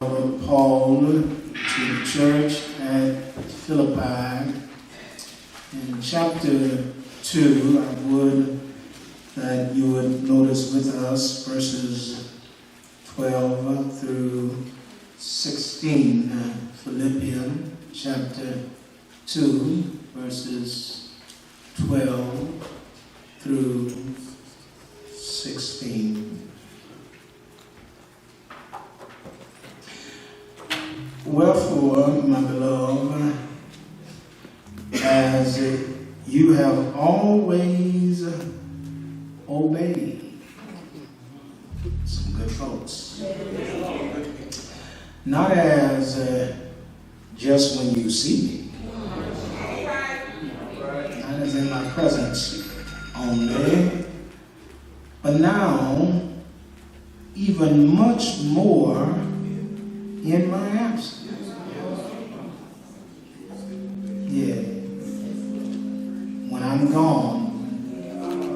Paul to the church at Philippi. In chapter 2, I would that you would notice with us verses 12 through 16. Philippians chapter 2, verses 12 through 16. Wherefore, my beloved, as you have always obeyed, some good folks, not as just when you see me, not as in my presence only, but now even much more in my absence. Yeah. When I'm gone,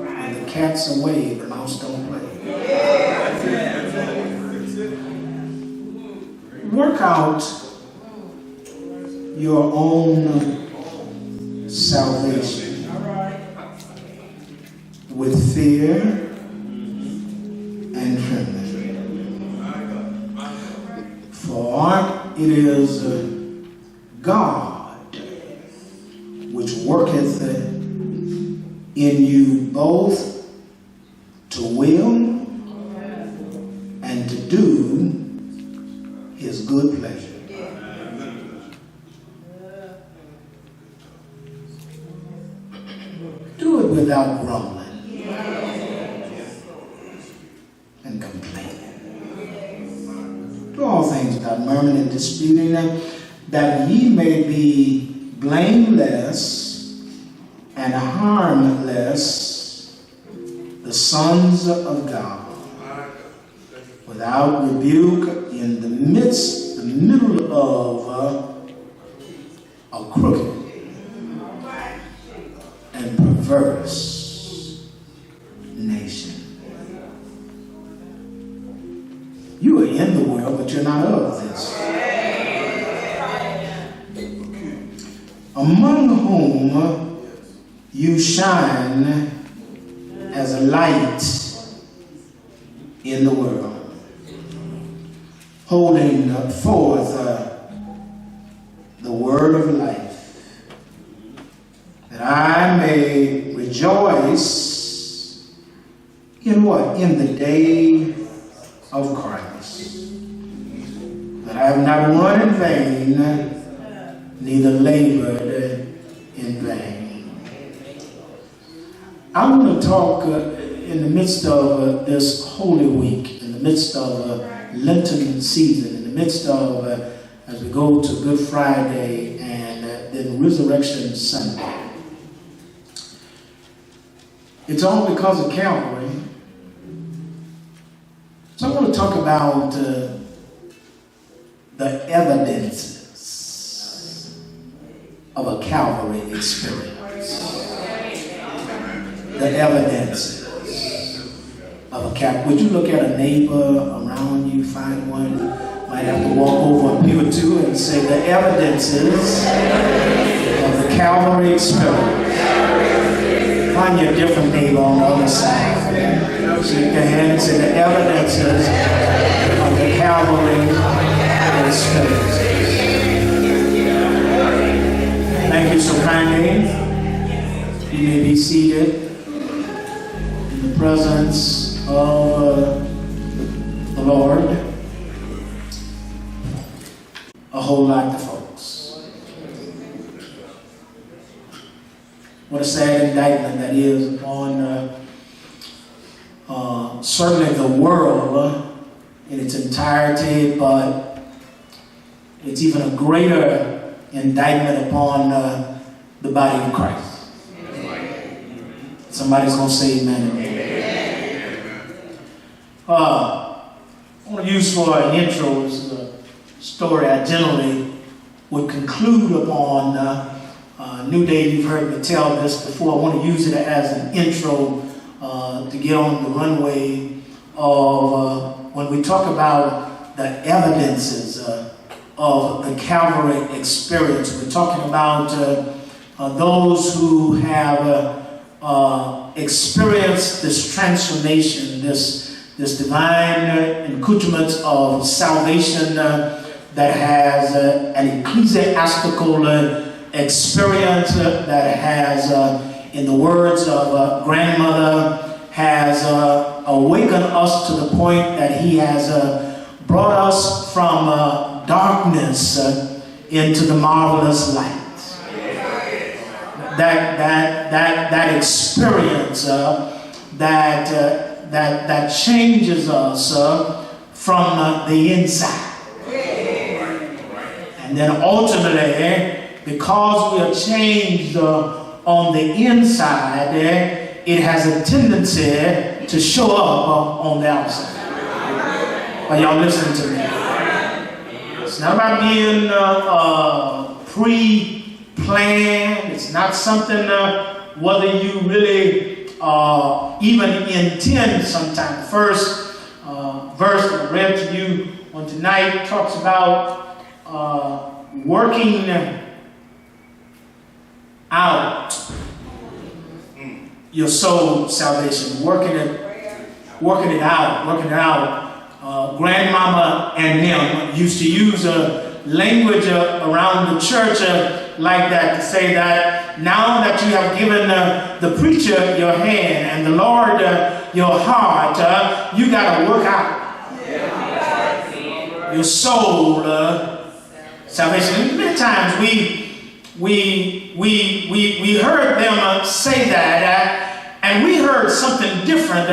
and the cat's away, the mouse don't play. Work out your own salvation with fear and trembling. For it is God which worketh in you both to will and to do his good pleasure. Do it without grumbling and complaining. Do all things without murmuring and disputing them, that ye may be blameless and harmless, the sons of God, without rebuke, in the middle of a crooked and perverse nation. You are in the world, but you're not of this. Among whom you shine as a light in the world, holding forth the word of life, that I may rejoice in what? In the day of Christ, that I have not run in vain, neither labored in vain. I want to talk in the midst of this Holy Week, in the midst of Lenten season, in the midst of as we go to Good Friday and then Resurrection Sunday. It's all because of Calvary. So I want to talk about the evidences of a Calvary experience. The evidences of a Calvary. Would you look at a neighbor around you, find one, might have to walk over a pew or two and say the evidences of the Calvary experience. Find your different neighbor on the other side. Shake your hand and say the evidences of the Calvary experience. Thank you so kindly. You may be seated in the presence of the Lord. A whole lot of folks. What a sad indictment that is upon certainly the world in its entirety, but it's even a greater indictment upon the body of Christ. Somebody's going to say amen. I want to use for an intro, this is a story I generally would conclude upon. New Day, you've heard me tell this before. I want to use it as an intro to get on the runway of when we talk about the evidences of the Calvary experience. We're talking about those who have experienced this transformation, this divine accoutrement of salvation that has an ecclesiastical experience that has, in the words of grandmother, has awakened us to the point that he has brought us from darkness into the marvelous light. That experience that changes us from the inside. And then ultimately, because we are changed on the inside, it has a tendency to show up on the outside. Are y'all listening to me? It's not about being pre-planned. It's not something whether you really even intend sometimes. First verse I read to you on tonight talks about working out your soul salvation, working it out. Grandmama and them used to use a language around the church like that, to say that now that you have given the preacher your hand and the Lord your heart, you got to work out your soul salvation. Many times we heard them say that, and we heard something different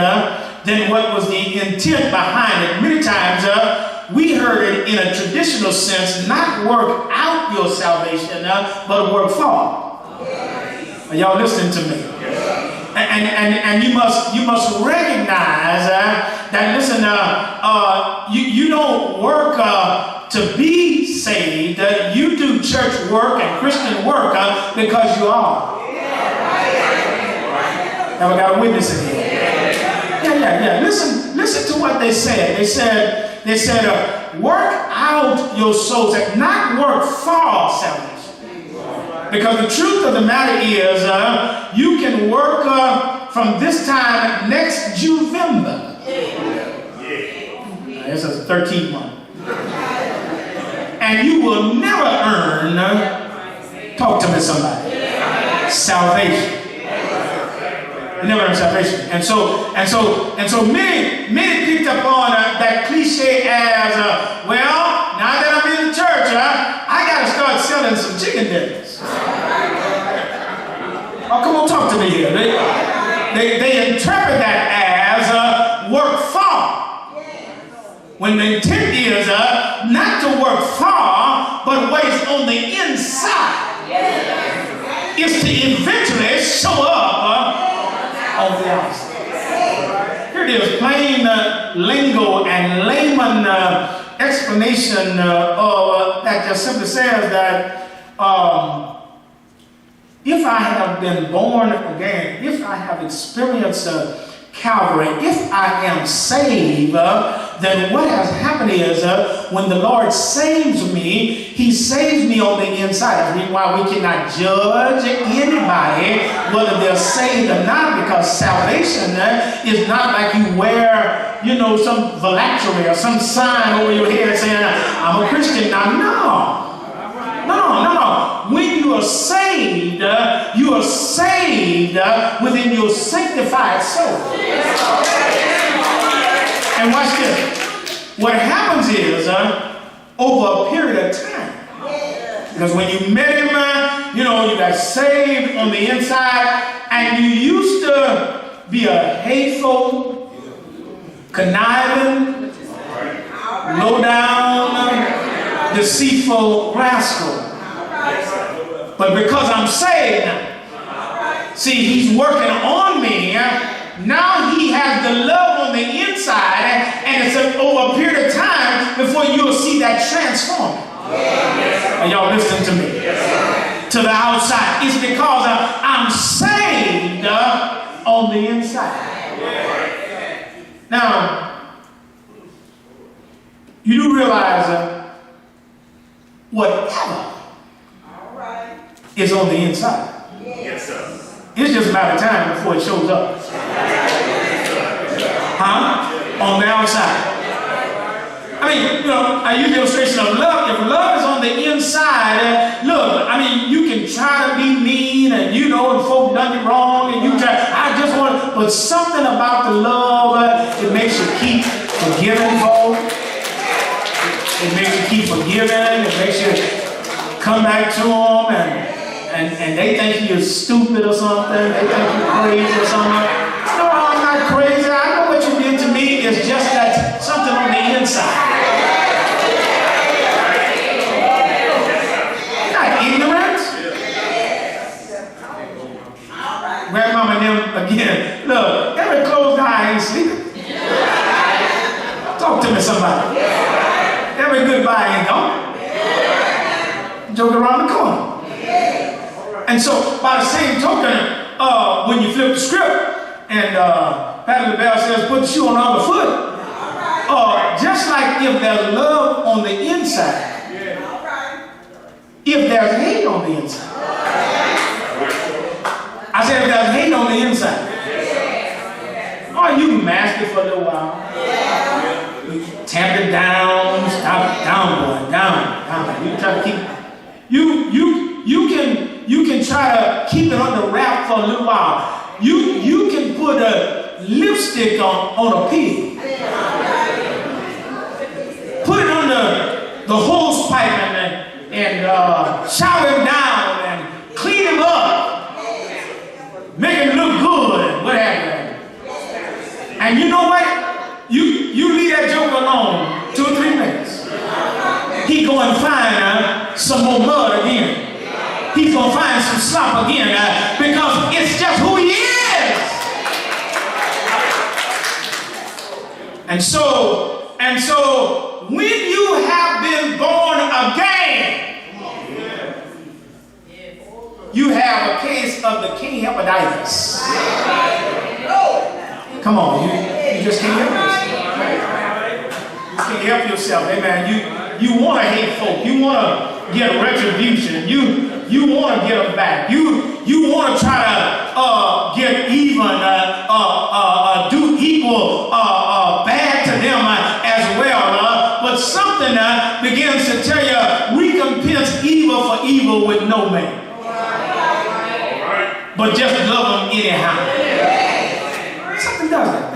than what was the intent behind it. Many times we heard it in a traditional sense, not work out your salvation, but work for. Are y'all listening to me? And you must recognize that, listen, you don't work to be saved. You do church work and Christian work because you are. Have I got a witness in here? Yeah. Listen to what they said. They said, work out your souls, not work for salvation. Because the truth of the matter is, you can work from this time next Juvember. This is the 13th month. And you will never earn, talk to me somebody, salvation. You never earn salvation. And so many picked up on that cliche as, well, now that I'm in the church, I got to start selling some chicken dinners. Oh, come on, talk to me here. They interpret that as work for. When the intent is not to work for, but what is on the inside is to eventually show up on the outside. Here it is, plain lingo and layman explanation that just simply says that if I have been born again, if I have experienced Calvary, if I am saved, then what has happened is when the Lord saves me, He saves me on the inside. That's the reason why we cannot judge anybody whether they're saved or not, because salvation is not like you wear, some phylactery or some sign over your head saying, I'm a Christian now. No. When you are saved within your sanctified soul. And watch this. What happens is, over a period of time, because when you met him, you got saved on the inside, and you used to be a hateful, conniving, low-down, deceitful rascal. But because I'm saved now, see, He's working on me. Now He has the love on the inside, and it's over a period of time before you'll see that transform. Are y'all listening to me? To the outside. It's because I'm saved on the inside. Now, You do realize whatever is on the inside. Yes, sir. It's just a matter of time before it shows up. On the outside. I mean, I use the illustration of love. If love is on the inside, look, I mean, you can try to be mean and and folk done you wrong and you try, but something about the love, it makes you keep forgiving folk. It makes you keep forgiving. It makes you come back to them and they think you're stupid or something. They think you're crazy or something. No, I'm not crazy. I know what you did to me. It's just that something on the inside. You're not ignorant. Grandmama and them again. Look, every closed eye ain't sleeping. Talk to me, somebody. Every goodbye ain't gone. Joke around the corner. And so, by the same token, when you flip the script and Patty LaBelle says, put the shoe on the other foot, just like if there's love on the inside, if there's hate on the inside, I said if there's hate on the inside, you can mask it for a little while. You tamp it down, stop it down, boy, down. You try to keep you can try to keep it under wrap for a little while. You can put a lipstick on a pig. Put it under the hose pipe and shower him down and clean him up. Make him look good and what have you. And you know what? You leave that joke alone 2 or 3 minutes. He go and find some more mud again. He's going to find some slop again because it's just who he is. And so when you have been born again, you have a case of the king hepatitis. Come on, you just can't help yourself. You can't help yourself. Amen. You want to hate folk. You want to get retribution. You want to get them back. You want to try to get even, do equal bad to them as well. But something begins to tell you, recompense evil for evil with no man. But just love them anyhow. Something does that.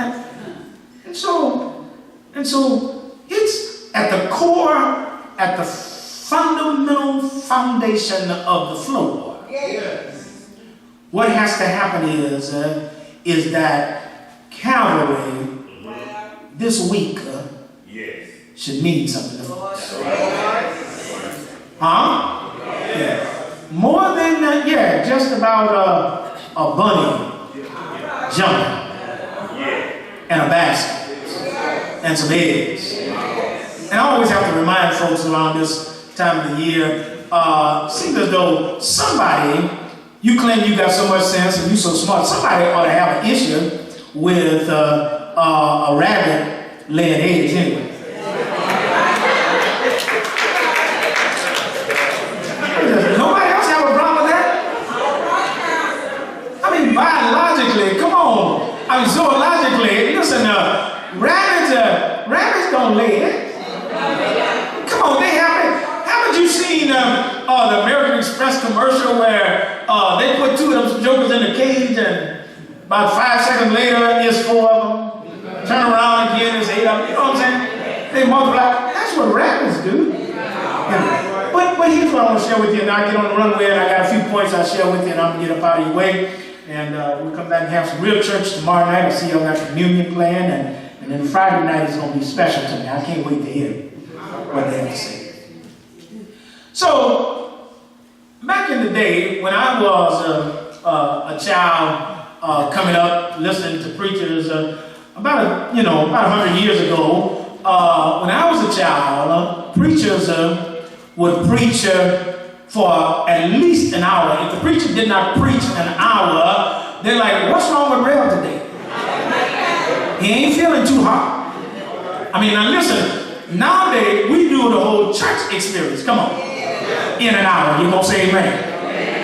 And so it's at the core, at the fundamental foundation of the floor. Yes. What has to happen is that Calvary this week should mean something to us. Yeah. More than just about a bunny jumping and a basket and some eggs. And I always have to remind folks around this time of the year, seems as though somebody, you claim you got so much sense and you so smart, somebody ought to have an issue with a rabbit laying eggs anyway. Nobody else have a problem with that? I mean, biologically, come on. I mean, zoologically, listen, rabbits don't lay eggs. Come on, haven't you seen the American Express commercial where they put 2 of them jokers in the cage and about 5 seconds later it's 4 of them. Turn around again, it's 8 of them. You know what I'm saying? They multiply. That's what rabbits do. But here's what I want to share with you. Now I get on the runway and I got a few points I'll share with you and I'm going to get up out of your way. And we'll come back and have some real church tomorrow night. I see y'all got communion playing and then Friday night is going to be special to me. I can't wait to hear what they have to say. So, back in the day, when I was a child coming up, listening to preachers, about 100 years ago, when I was a child, preachers would preach for at least an hour. If the preacher did not preach an hour, they're like, what's wrong with Rev today? He ain't feeling too hot. I mean, now listen, Nowadays, we do the whole church experience. Come on. In an hour. You gonna say amen?